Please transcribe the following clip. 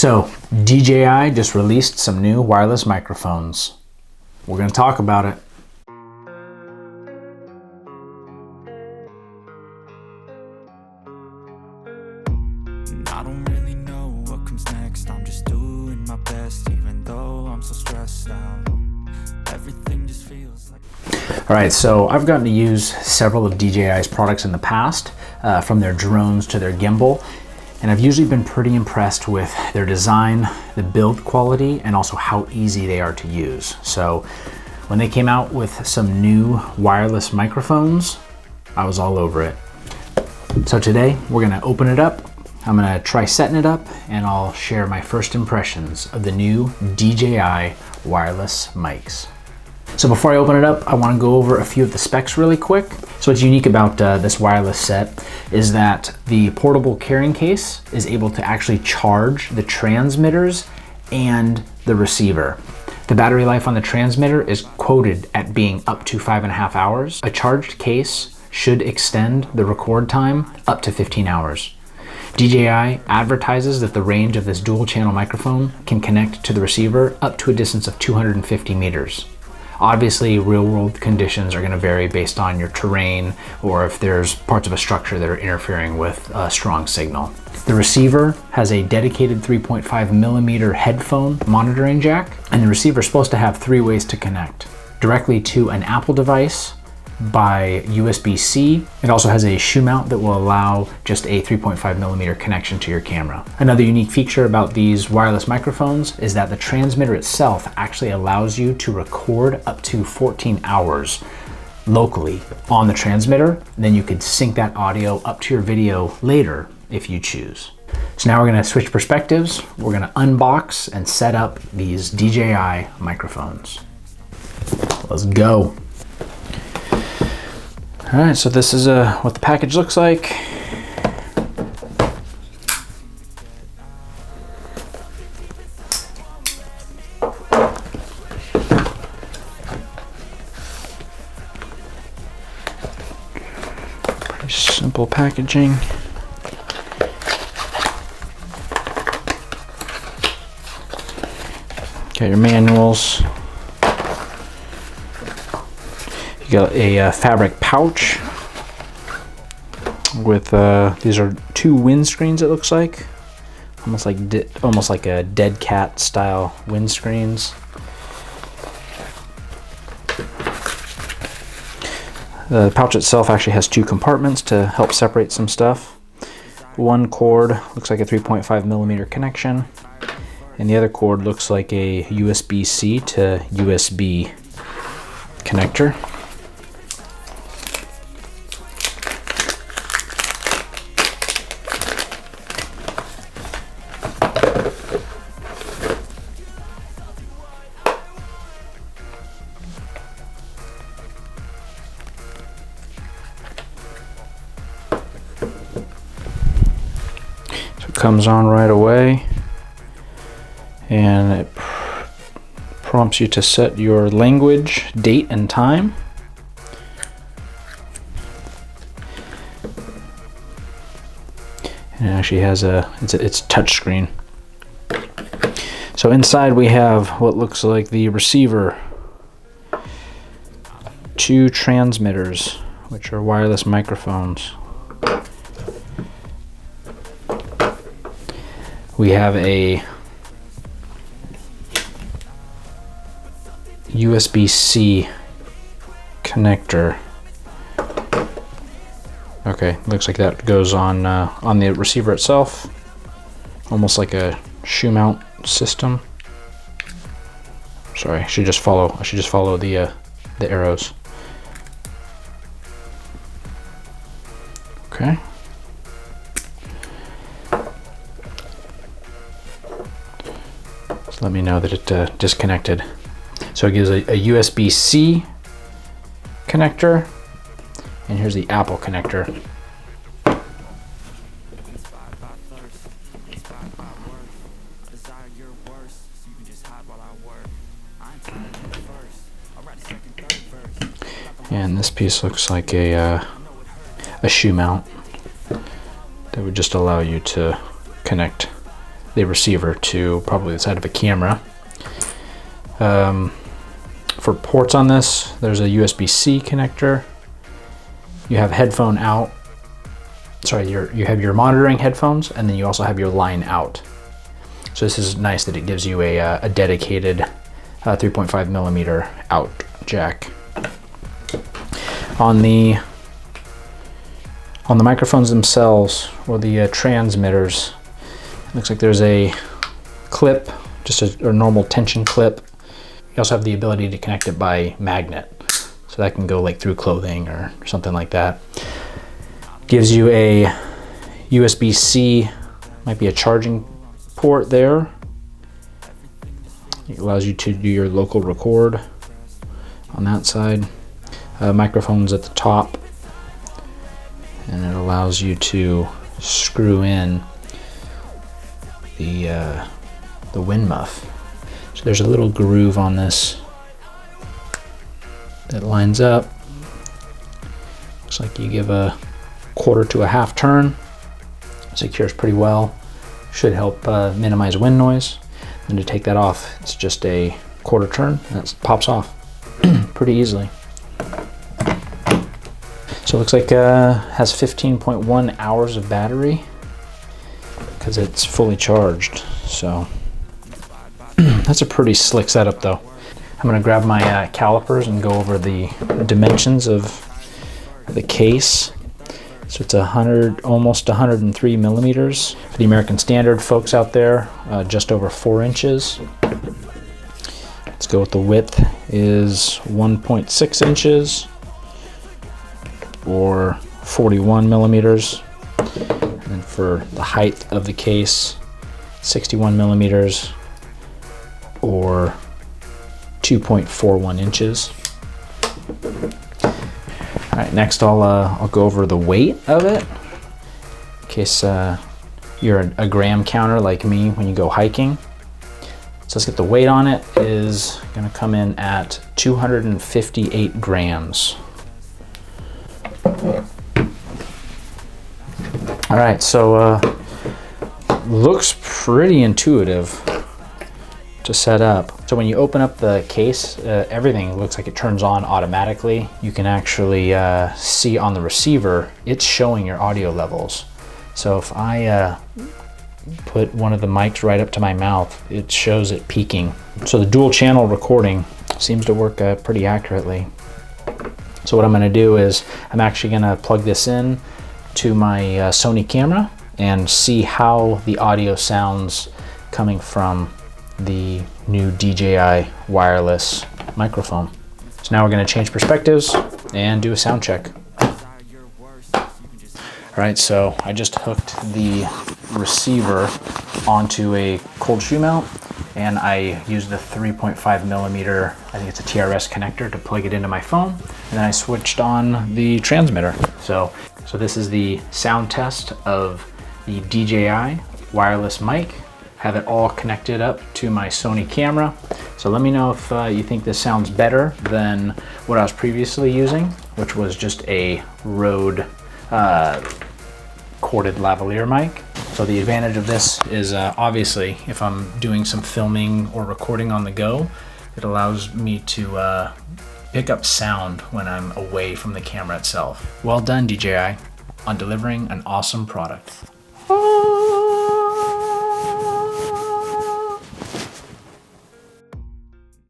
So, DJI just released some new wireless microphones. We're going to talk about it. I don't really know what comes next. I'm just doing my best, even though I'm so stressed out. Everything just feels like... Alright, so I've gotten to use several of DJI's products in the past, from their drones to their gimbal, and I've usually been pretty impressed with their design, the build quality, and also how easy they are to use. So when they came out with some new wireless microphones, I was all over it. So today we're going to open it up. I'm going to try setting it up, and I'll share my first impressions of the new DJI wireless mics. So before I open it up, I want to go over a few of the specs really quick. So what's unique about this wireless set is that the portable carrying case is able to actually charge the transmitters and the receiver. The battery life on the transmitter is quoted at being up to 5.5 hours. A charged case should extend the record time up to 15 hours. DJI advertises that the range of this dual channel microphone can connect to the receiver up to a distance of 250 meters. Obviously, real world conditions are going to vary based on your terrain or if there's parts of a structure that are interfering with a strong signal. The receiver has a dedicated 3.5 millimeter headphone monitoring jack, and the receiver is supposed to have 3 ways to connect. Directly to an Apple device, by USB-C. It also has a shoe mount that will allow just a 3.5 millimeter connection to your camera. Another unique feature about these wireless microphones is that the transmitter itself actually allows you to record up to 14 hours locally on the transmitter. Then you could sync that audio up to your video later if you choose. So now we're going to switch perspectives. We're going to unbox and set up these DJI microphones. Let's go. All right, so this is what the package looks like. Pretty simple packaging. Got your manuals. Got a fabric pouch with these are 2 windscreens. It looks like almost like a dead cat style windscreens. The pouch itself actually has 2 compartments to help separate some stuff. One cord looks like a 3.5 millimeter connection, and the other cord looks like a USB-C to USB connector. Comes on right away, and it prompts you to set your language, date, and time. And it actually has it's touch screen. So inside we have what looks like the receiver, 2 transmitters, which are wireless microphones. We have a USB-C connector. Okay, looks like that goes on the receiver itself, almost like a shoe mount system. Sorry, I should just follow the arrows. Okay. Let me know that it disconnected. So it gives a USB-C connector, and here's the Apple connector. And this piece looks like a shoe mount that would just allow you to connect the receiver to probably the side of a camera. For ports on this, there's a USB-C connector. You have headphone out. Sorry, you have your monitoring headphones, and then you also have your line out. So this is nice that it gives you a dedicated 3.5 millimeter out jack. On the microphones themselves, or the transmitters, it looks like there's a clip, just a normal tension clip. You also have the ability to connect it by magnet, so that can go like through clothing or something like that. Gives you a USB-C, might be a charging port there. It allows you to do your local record on that side. Microphones at the top, and it allows you to screw in the wind muff. So there's a little groove on this that lines up. Looks like you give a quarter to a half turn. Secures pretty well. Should help minimize wind noise. And to take that off, it's just a quarter turn and it pops off pretty easily. So it looks like has 15.1 hours of battery because it's fully charged. So that's a pretty slick setup though. I'm gonna grab my calipers and go over the dimensions of the case. So it's almost 103 millimeters. For the American Standard folks out there, just over 4 inches. Let's go with the width is 1.6 inches or 41 millimeters. And then for the height of the case, 61 millimeters or 2.41 inches. All right, next I'll go over the weight of it, in case you're a gram counter like me when you go hiking. So let's get the weight on it. Is gonna come in at 258 grams. All right, so looks pretty intuitive to set up. So when you open up the case, everything looks like it turns on automatically. You can actually see on the receiver, it's showing your audio levels. So if I put one of the mics right up to my mouth, it shows it peaking. So the dual channel recording seems to work pretty accurately. So what I'm gonna do is I'm actually gonna plug this in to my Sony camera and see how the audio sounds coming from the new DJI wireless microphone. So now we're going to change perspectives and do a sound check. All right, so I just hooked the receiver onto a cold shoe mount, and I used the 3.5 millimeter, I think it's a TRS connector, to plug it into my phone, and then I switched on the transmitter. So this is the sound test of the DJI wireless mic. Have it all connected up to my Sony camera. So let me know if you think this sounds better than what I was previously using, which was just a Rode corded lavalier mic. So the advantage of this is obviously if I'm doing some filming or recording on the go, it allows me to pick up sound when I'm away from the camera itself. Well done, DJI, on delivering an awesome product.